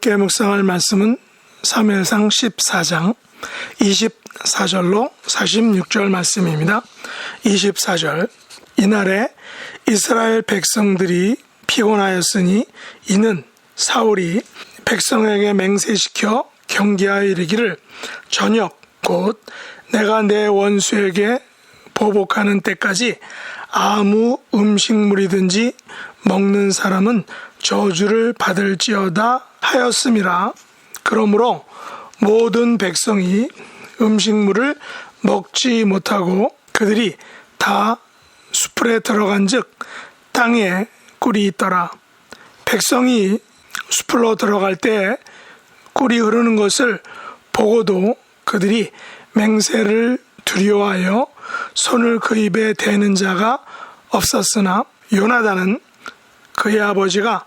함께 묵상할 말씀은 사무엘상 14장 24절로 46절 말씀입니다. 24절 이날에 이스라엘 백성들이 피곤하였으니 이는 사울이 백성에게 맹세시켜 경계하여 이르기를 저녁 곧 내가 내 원수에게 보복하는 때까지 아무 음식물이든지 먹는 사람은 저주를 받을지어다 하였음이라. 그러므로 모든 백성이 음식물을 먹지 못하고 그들이 다 수풀에 들어간즉 땅에 꿀이 있더라. 백성이 수풀로 들어갈 때 꿀이 흐르는 것을 보고도 그들이 맹세를 두려워하여 손을 그 입에 대는 자가 없었으나 요나단은 그의 아버지가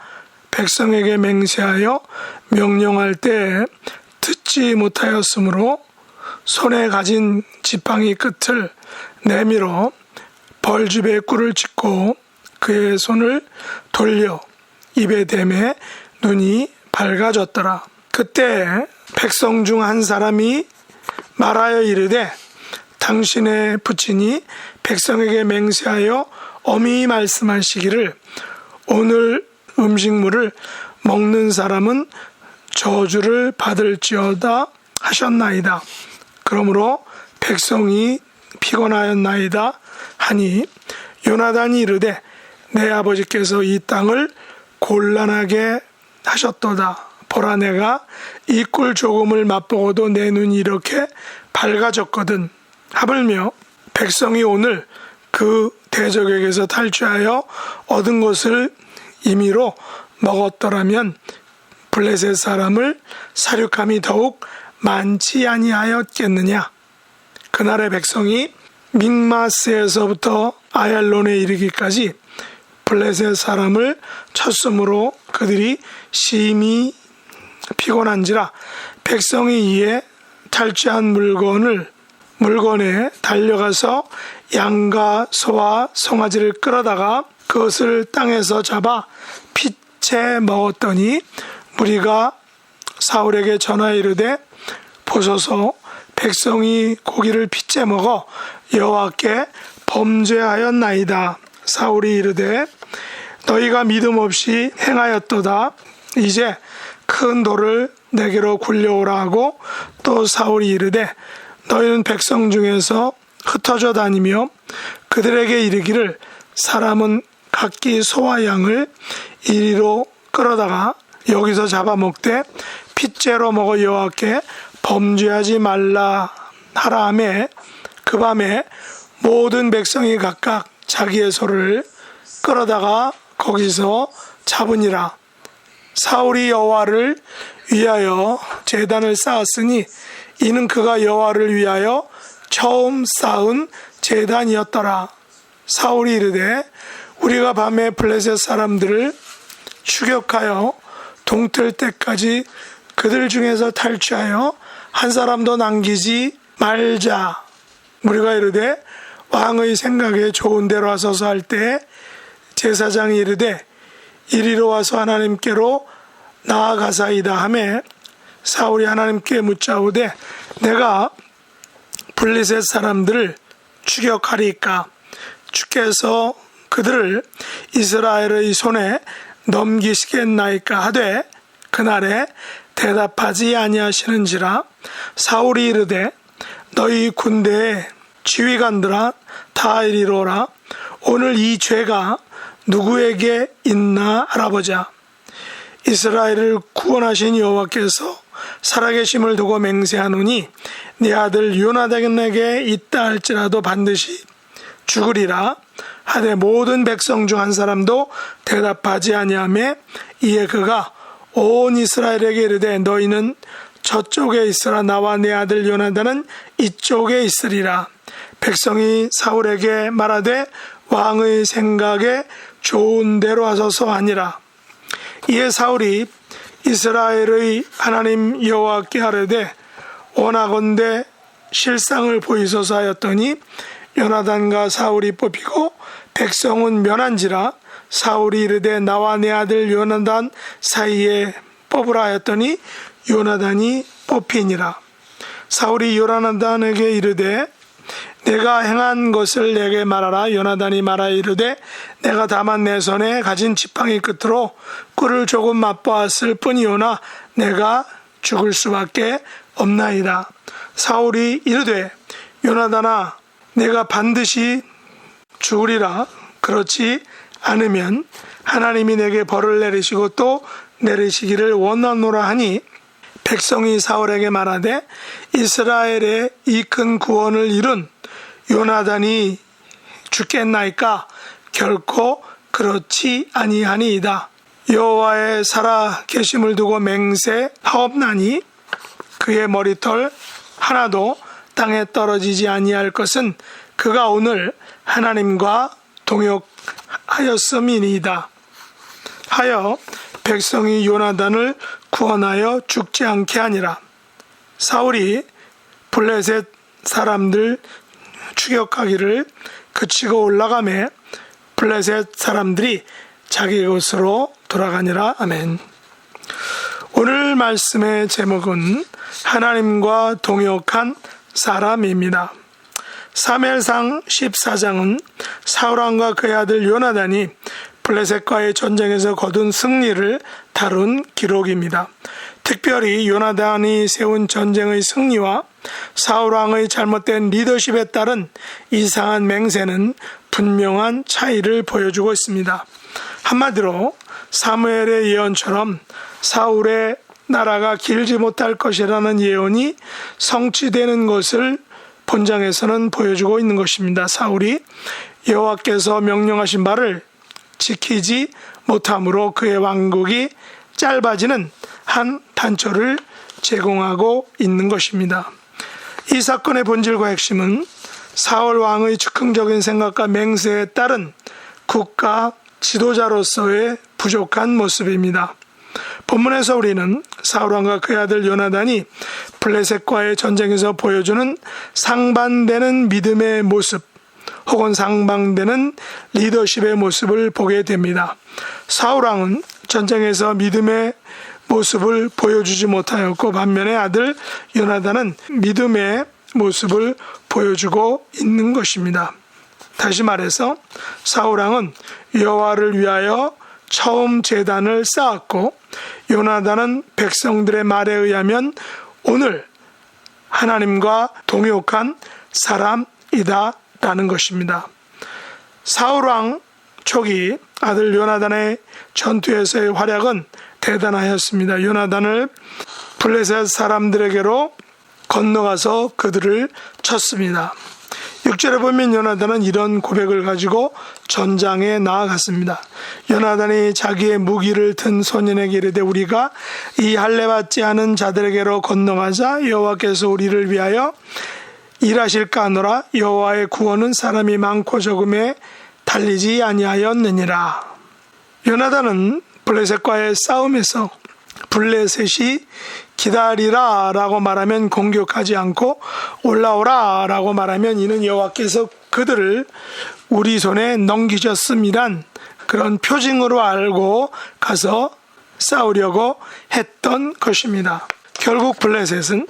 백성에게 맹세하여 명령할 때 듣지 못하였으므로 손에 가진 지팡이 끝을 내밀어 벌집에 꿀을 찍고 그의 손을 돌려 입에 대매 눈이 밝아졌더라. 그때 백성 중 한 사람이 말하여 이르되 당신의 부친이 백성에게 맹세하여 엄히 말씀하시기를 오늘 음식물을 먹는 사람은 저주를 받을지어다 하셨나이다. 그러므로 백성이 피곤하였나이다 하니 요나단이 이르되 내 아버지께서 이 땅을 곤란하게 하셨도다. 보라 내가 이 꿀 조금을 맛보고도 내 눈이 이렇게 밝아졌거든. 하물며 백성이 오늘 그 대적에게서 탈취하여 얻은 것을 임의로 먹었더라면 블레셋 사람을 사륙함이 더욱 많지 아니하였겠느냐. 그날의 백성이 믹마스에서부터 아얄론에 이르기까지 블레셋 사람을 쳤으므로 그들이 심히 피곤한지라. 백성이 이에 탈취한 물건에 달려가서 양과 소와 송아지를 끌어다가 그것을 땅에서 잡아 핏째 먹었더니 무리가 사울에게 전하여 이르되 보소서 백성이 고기를 핏째 먹어 여호와께 범죄하였나이다. 사울이 이르되 너희가 믿음 없이 행하였도다. 이제 큰 돌을 내게로 굴려오라 하고 또 사울이 이르되 너희는 백성 중에서 흩어져 다니며 그들에게 이르기를 사람은 각기 소와 양을 이리로 끌어다가 여기서 잡아먹되 핏째로 먹어 여호와께 범죄하지 말라 하라 하매 그 밤에 모든 백성이 각각 자기의 소를 끌어다가 거기서 잡으니라. 사울이 여호와를 위하여 제단을 쌓았으니 이는 그가 여호와를 위하여 처음 쌓은 제단이었더라. 사울이 이르되 우리가 밤에 블레셋 사람들을 추격하여 동틀 때까지 그들 중에서 탈취하여 한 사람도 남기지 말자. 우리가 이르되 왕의 생각에 좋은 대로 하소서 할 때 제사장이 이르되 이리로 와서 하나님께로 나아가사이다 하매 사울이 하나님께 묻자오되 내가 블레셋 사람들을 추격하리까 주께서 그들을 이스라엘의 손에 넘기시겠나이까 하되 그날에 대답하지 아니하시는지라. 사울이 이르되 너희 군대의 지휘관들아 다 이리로라. 오늘 이 죄가 누구에게 있나 알아보자. 이스라엘을 구원하신 여호와께서 살아계심을 두고 맹세하노니 네 아들 요나단에게 있다 할지라도 반드시 죽으리라 하되 모든 백성 중 한 사람도 대답하지 아니하매 이에 그가 온 이스라엘에게 이르되 너희는 저쪽에 있으라 나와 내 아들 요나단은 이쪽에 있으리라. 백성이 사울에게 말하되 왕의 생각에 좋은 대로 하소서 하니라. 이에 사울이 이스라엘의 하나님 여호와께 하려되 원하건대 실상을 보이소서 하였더니 요나단과 사울이 뽑히고 백성은 면한지라. 사울이 이르되 나와 내 아들 요나단 사이에 뽑으라 하였더니 요나단이 뽑히니라. 사울이 요나단에게 이르되 내가 행한 것을 내게 말하라. 요나단이 말하여 이르되 내가 다만 내 손에 가진 지팡이 끝으로 꿀을 조금 맛보았을 뿐이오나 내가 죽을 수밖에 없나이다. 사울이 이르되 요나단아 내가 반드시 죽으리라. 그렇지 않으면 하나님이 내게 벌을 내리시고 또 내리시기를 원하노라 하니 백성이 사울에게 말하되 이스라엘의 이 큰 구원을 이룬 요나단이 죽겠나이까? 결코 그렇지 아니하니이다. 여호와의 살아 계심을 두고 맹세하옵나니 그의 머리털 하나도 땅에 떨어지지 아니할 것은 그가 오늘 하나님과 동역하였음이니이다. 하여 백성이 요나단을 구원하여 죽지 않게 하니라. 사울이 블레셋 사람들 추격하기를 그치고 올라가매 블레셋 사람들이 자기 곳으로 돌아가니라. 아멘. 오늘 말씀의 제목은 하나님과 동역한 사람입니다. 사무엘상 14장은 사울왕과 그의 아들 요나단이 블레셋과의 전쟁에서 거둔 승리를 다룬 기록입니다. 특별히 요나단이 세운 전쟁의 승리와 사울왕의 잘못된 리더십에 따른 이상한 맹세는 분명한 차이를 보여주고 있습니다. 한마디로 사무엘의 예언처럼 사울의 나라가 길지 못할 것이라는 예언이 성취되는 것을 본장에서는 보여주고 있는 것입니다. 사울이 여호와께서 명령하신 바를 지키지 못함으로 그의 왕국이 짧아지는 한 단초를 제공하고 있는 것입니다. 이 사건의 본질과 핵심은 사울 왕의 즉흥적인 생각과 맹세에 따른 국가 지도자로서의 부족한 모습입니다. 본문에서 우리는 사울 왕과 그의 아들 요나단이 블레셋과의 전쟁에서 보여주는 상반되는 믿음의 모습 혹은 상반되는 리더십의 모습을 보게 됩니다. 사울 왕은 전쟁에서 믿음의 모습을 보여주지 못하였고 반면에 아들 요나단은 믿음의 모습을 보여주고 있는 것입니다. 다시 말해서 사울 왕은 여호와를 위하여 처음 제단을 쌓았고 요나단은 백성들의 말에 의하면 오늘 하나님과 동역한 사람이다 라는 것입니다. 사울 왕 초기 아들 요나단의 전투에서의 활약은 대단하였습니다. 요나단을 블레셋 사람들에게로 건너가서 그들을 쳤습니다. 6절에 보면 요나단은 이런 고백을 가지고 전장에 나아갔습니다. 요나단이 자기의 무기를 든 소년에게 이르되 우리가 이 할례받지 않은 자들에게로 건너가자. 여호와께서 우리를 위하여 일하실까 하노라. 여호와의 구원은 사람이 많고 적음에 달리지 아니하였느니라. 요나단은 블레셋과의 싸움에서 블레셋이 기다리라 라고 말하면 공격하지 않고 올라오라 라고 말하면 이는 여호와께서 그들을 우리 손에 넘기셨음이란 그런 표징으로 알고 가서 싸우려고 했던 것입니다. 결국 블레셋은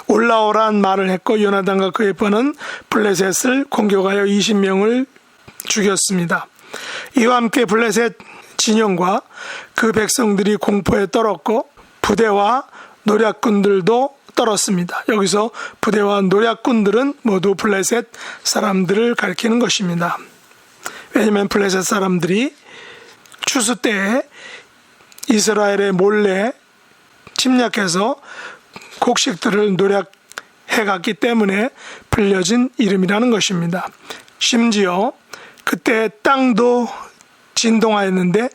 올라오란 말을 했고 요나단과 그의 번은 블레셋을 공격하여 20명을 죽였습니다. 이와 함께 블레셋 진영과 그 백성들이 공포에 떨었고 부대와 노략군들도 떨었습니다. 여기서 부대와 노략군들은 모두 블레셋 사람들을 가리키는 것입니다. 왜냐하면 블레셋 사람들이 추수 때에 이스라엘에 몰래 침략해서 곡식들을 노략해갔기 때문에 불려진 이름이라는 것입니다. 심지어 그때 땅도 진동하였는데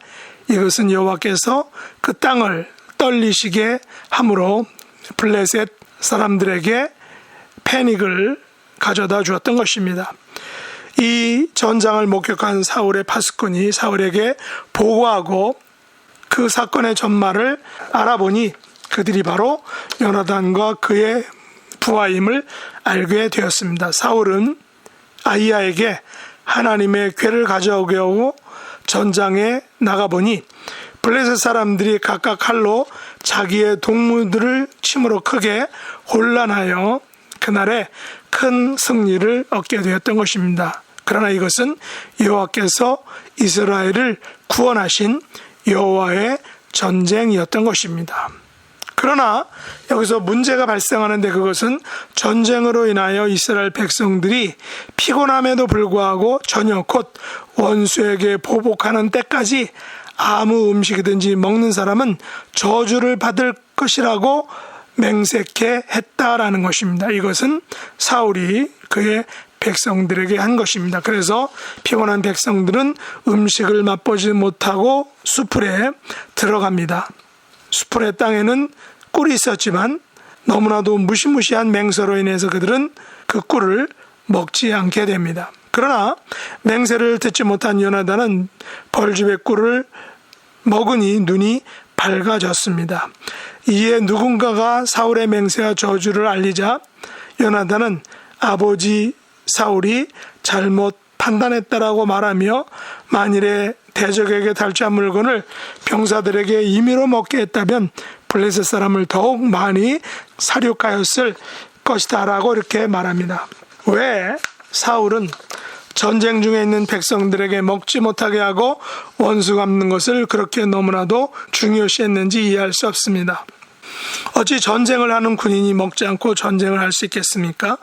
이것은 여호와께서 그 땅을 떨리시게 함으로 블레셋 사람들에게 패닉을 가져다 주었던 것입니다. 이 전장을 목격한 사울의 파수꾼이 사울에게 보고하고 그 사건의 전말을 알아보니 그들이 바로 요나단과 그의 부하임을 알게 되었습니다. 사울은 아히야에게 하나님의 궤를 가져오게 하고 전장에 나가보니 블레셋 사람들이 각각 칼로 자기의 동무들을 침으로 크게 혼란하여 그날에 큰 승리를 얻게 되었던 것입니다. 그러나 이것은 여호와께서 이스라엘을 구원하신 여호와의 전쟁이었던 것입니다. 그러나 여기서 문제가 발생하는데 그것은 전쟁으로 인하여 이스라엘 백성들이 피곤함에도 불구하고 전혀 곧 원수에게 보복하는 때까지 아무 음식이든지 먹는 사람은 저주를 받을 것이라고 맹세케 했다라는 것입니다. 이것은 사울이 그의 백성들에게 한 것입니다. 그래서 피곤한 백성들은 음식을 맛보지 못하고 수풀에 들어갑니다. 수풀의 땅에는 꿀이 있었지만 너무나도 무시무시한 맹세로 인해서 그들은 그 꿀을 먹지 않게 됩니다. 그러나 맹세를 듣지 못한 요나단은 벌집의 꿀을 먹으니 눈이 밝아졌습니다. 이에 누군가가 사울의 맹세와 저주를 알리자 요나단은 아버지 사울이 잘못 판단했다라고 말하며 만일에 대적에게 탈취한 물건을 병사들에게 임의로 먹게 했다면 블레셋 사람을 더욱 많이 살육하였을 것이다라고 이렇게 말합니다. 왜 사울은 전쟁 중에 있는 백성들에게 먹지 못하게 하고 원수 갚는 것을 그렇게 너무나도 중요시했는지 이해할 수 없습니다. 어찌 전쟁을 하는 군인이 먹지 않고 전쟁을 할 수 있겠습니까?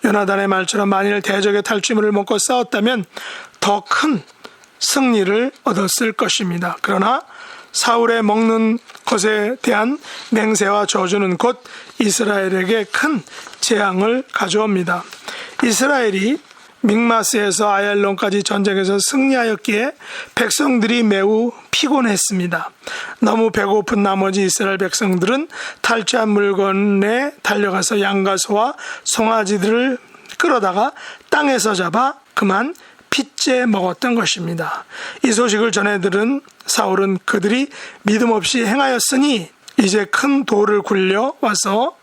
요나단의 말처럼 만일 대적의 탈취물을 먹고 싸웠다면 더 큰 승리를 얻었을 것입니다. 그러나 사울의 먹는 것에 대한 맹세와 저주는 곧 이스라엘에게 큰 재앙을 가져옵니다. 이스라엘이 믹마스에서 아얄론까지 전쟁에서 승리하였기에 백성들이 매우 피곤했습니다. 너무 배고픈 나머지 이스라엘 백성들은 탈취한 물건에 달려가서 양과 소와 송아지들을 끌어다가 땅에서 잡아 그만 핏째 먹었던 것입니다. 이 소식을 전해 들은 사울은 그들이 믿음 없이 행하였으니 이제 큰 돌을 굴려 와서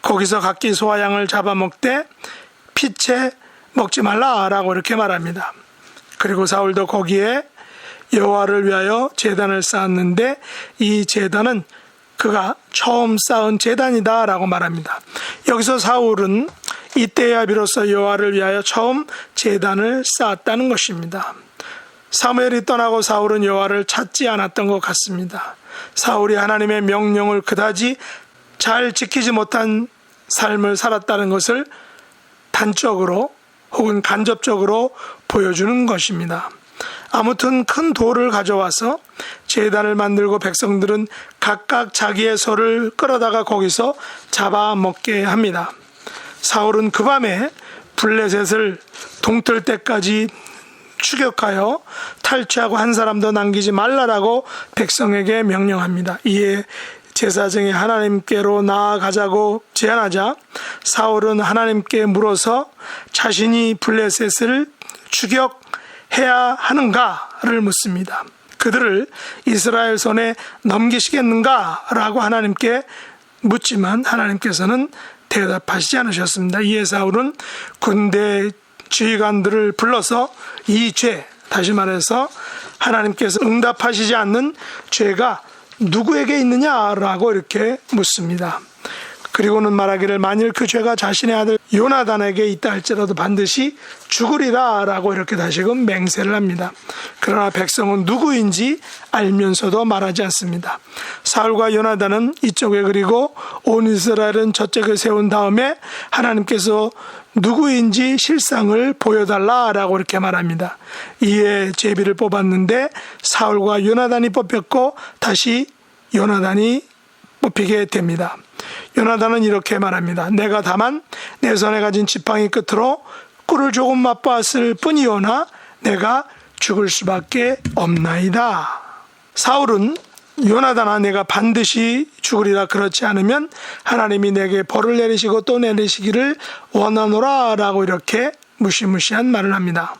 거기서 각기 소와 양을 잡아먹되 핏째 먹지 말라라고 이렇게 말합니다. 그리고 사울도 거기에 여호와를 위하여 제단을 쌓았는데 이 제단은 그가 처음 쌓은 제단이다라고 말합니다. 여기서 사울은 이때야 비로소 여호와를 위하여 처음 제단을 쌓았다는 것입니다. 사무엘이 떠나고 사울은 여호와를 찾지 않았던 것 같습니다. 사울이 하나님의 명령을 그다지 잘 지키지 못한 삶을 살았다는 것을 단적으로 혹은 간접적으로 보여주는 것입니다. 아무튼 큰 돌을 가져와서 제단을 만들고 백성들은 각각 자기의 소를 끌어다가 거기서 잡아먹게 합니다. 사울은 그 밤에 블레셋을 동틀 때까지 추격하여 탈취하고 한 사람도 남기지 말라라고 백성에게 명령합니다. 이에 제사장이 하나님께로 나아가자고 제안하자 사울은 하나님께 물어서 자신이 블레셋을 추격해야 하는가를 묻습니다. 그들을 이스라엘 손에 넘기시겠는가라고 하나님께 묻지만 하나님께서는 대답하시지 않으셨습니다. 이에 사울은 군대 지휘관들을 불러서 이 죄, 다시 말해서 하나님께서 응답하시지 않는 죄가 누구에게 있느냐라고 이렇게 묻습니다. 그리고는 말하기를 만일 그 죄가 자신의 아들 요나단에게 있다 할지라도 반드시 죽으리라 라고 이렇게 다시금 맹세를 합니다. 그러나 백성은 누구인지 알면서도 말하지 않습니다. 사울과 요나단은 이쪽에 그리고 온 이스라엘은 저쪽에 세운 다음에 하나님께서 누구인지 실상을 보여달라라고 이렇게 말합니다. 이에 제비를 뽑았는데 사울과 요나단이 뽑혔고 다시 요나단이 뽑히게 됩니다. 요나단은 이렇게 말합니다. 내가 다만 내 손에 가진 지팡이 끝으로 꿀을 조금 맛보았을 뿐이오나 내가 죽을 수밖에 없나이다. 사울은 요나단아 내가 반드시 죽으리라 그렇지 않으면 하나님이 내게 벌을 내리시고 또 내리시기를 원하노라 라고 이렇게 무시무시한 말을 합니다.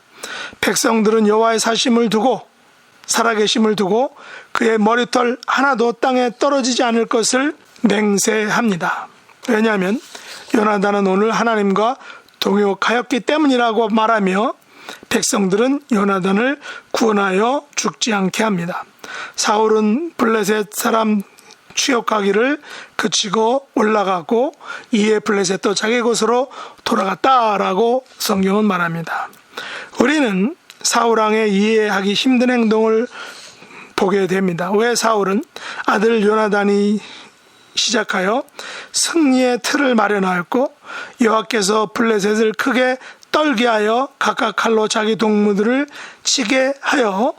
백성들은 여호와의 사심을 두고 살아계심을 두고 그의 머리털 하나도 땅에 떨어지지 않을 것을 맹세합니다. 왜냐하면 요나단은 오늘 하나님과 동역하였기 때문이라고 말하며 백성들은 요나단을 구원하여 죽지 않게 합니다. 사울은 블레셋 사람 추격하기를 그치고 올라가고 이에 블레셋도 자기 곳으로 돌아갔다라고 성경은 말합니다. 우리는 사울왕의 이해하기 힘든 행동을 보게 됩니다. 왜 사울은 아들 요나단이 시작하여 승리의 틀을 마련하였고 여호와께서 블레셋을 크게 떨게 하여 각각 칼로 자기 동무들을 치게 하여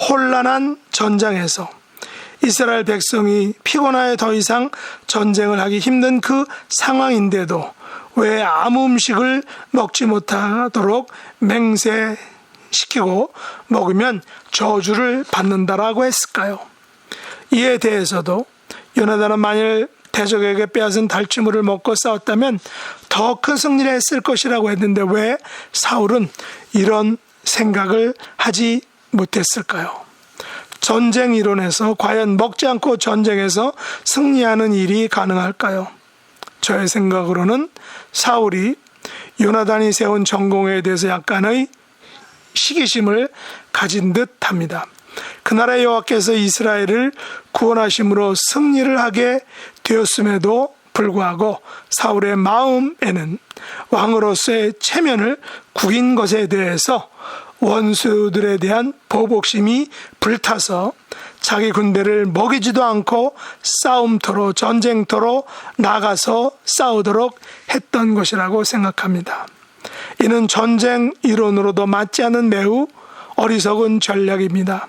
혼란한 전장에서 이스라엘 백성이 피곤하여 더 이상 전쟁을 하기 힘든 그 상황인데도 왜 아무 음식을 먹지 못하도록 맹세시키고 먹으면 저주를 받는다라고 했을까요? 이에 대해서도 요나단은 만일 대적에게 빼앗은 달치물을 먹고 싸웠다면 더 큰 승리를 했을 것이라고 했는데 왜 사울은 이런 생각을 하지 못했을까요? 전쟁 이론에서 과연 먹지 않고 전쟁에서 승리하는 일이 가능할까요? 저의 생각으로는 사울이 요나단이 세운 전공에 대해서 약간의 시기심을 가진 듯 합니다. 그날의 여호와께서 이스라엘을 구원하심으로 승리를 하게 되었음에도 불구하고 사울의 마음에는 왕으로서의 체면을 구긴 것에 대해서 원수들에 대한 보복심이 불타서 자기 군대를 먹이지도 않고 싸움터로 전쟁터로 나가서 싸우도록 했던 것이라고 생각합니다. 이는 전쟁 이론으로도 맞지 않은 매우 어리석은 전략입니다.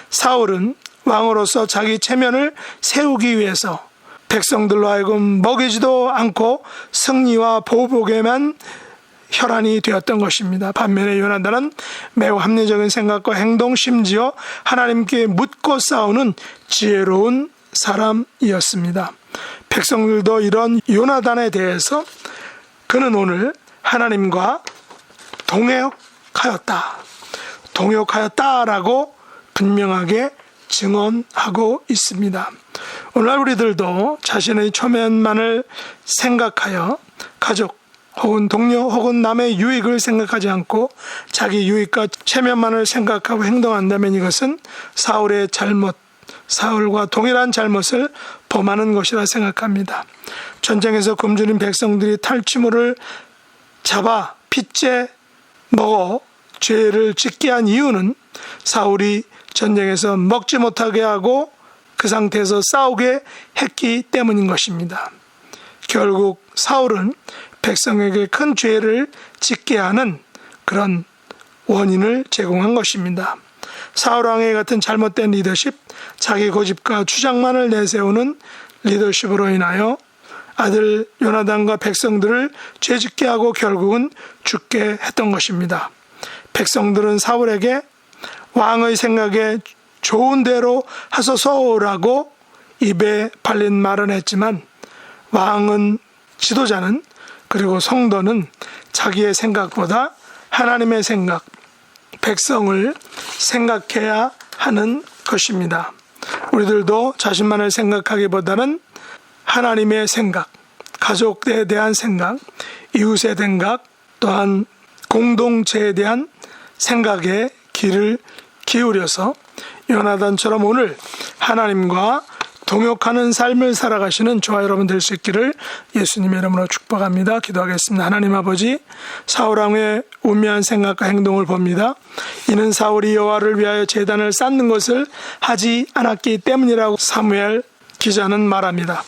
사울은 왕으로서 자기 체면을 세우기 위해서 백성들로 하여금 먹이지도 않고 승리와 보복에만 혈안이 되었던 것입니다. 반면에 요나단은 매우 합리적인 생각과 행동, 심지어 하나님께 묻고 싸우는 지혜로운 사람이었습니다. 백성들도 이런 요나단에 대해서 그는 오늘 하나님과 동역하였다라고 분명하게 증언하고 있습니다. 오늘 우리들도 자신의 초면만을 생각하여 가족 혹은 동료 혹은 남의 유익을 생각하지 않고 자기 유익과 체면만을 생각하고 행동한다면 이것은 사울의 잘못, 사울과 동일한 잘못을 범하는 것이라 생각합니다. 전쟁에서 굶주린 백성들이 탈취물을 잡아 핏째 먹어 죄를 짓게 한 이유는 사울이 전쟁에서 먹지 못하게 하고 그 상태에서 싸우게 했기 때문인 것입니다. 결국 사울은 백성에게 큰 죄를 짓게 하는 그런 원인을 제공한 것입니다. 사울왕의 같은 잘못된 리더십, 자기 고집과 주장만을 내세우는 리더십으로 인하여 아들 요나단과 백성들을 죄짓게 하고 결국은 죽게 했던 것입니다. 백성들은 사울에게 왕의 생각에 좋은 대로 하소서라고 입에 발린 말은 했지만 왕은, 지도자는, 그리고 성도는 자기의 생각보다 하나님의 생각, 백성을 생각해야 하는 것입니다. 우리들도 자신만을 생각하기보다는 하나님의 생각, 가족에 대한 생각, 이웃에 대한 생각, 또한 공동체에 대한 생각에 귀를 기울여서 요나단처럼 오늘 하나님과 동역하는 삶을 살아가시는 저와 여러분 될 수 있기를 예수님의 이름으로 축복합니다. 기도하겠습니다. 하나님 아버지, 사울왕의 우매한 생각과 행동을 봅니다. 이는 사울이 여호와를 위하여 제단을 쌓는 것을 하지 않았기 때문이라고 사무엘 기자는 말합니다.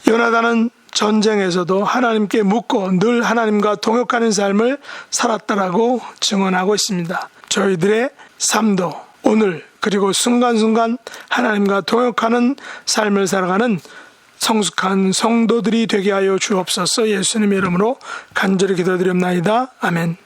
요나단은 전쟁에서도 하나님께 묻고 늘 하나님과 동역하는 삶을 살았다라고 증언하고 있습니다. 저희들의 삶도 오늘 그리고 순간순간 하나님과 동역하는 삶을 살아가는 성숙한 성도들이 되게 하여 주옵소서. 예수님의 이름으로 간절히 기도드립나이다. 아멘.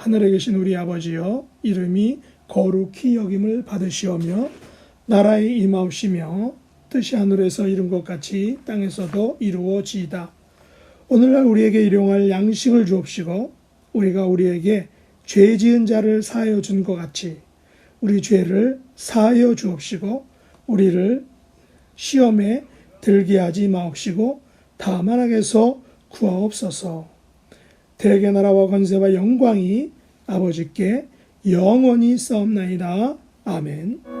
하늘에 계신 우리 아버지여, 이름이 거룩히 여김을 받으시오며 나라에 임하옵시며 뜻이 하늘에서 이룬 것 같이 땅에서도 이루어지이다. 오늘날 우리에게 일용할 양식을 주옵시고 우리가 우리에게 죄 지은 자를 사하여 준 것 같이 우리 죄를 사하여 주옵시고 우리를 시험에 들게 하지 마옵시고 다만 악에서 구하옵소서. 대개 나라와 권세와 영광이 아버지께 영원히 싸움나이다. 아멘.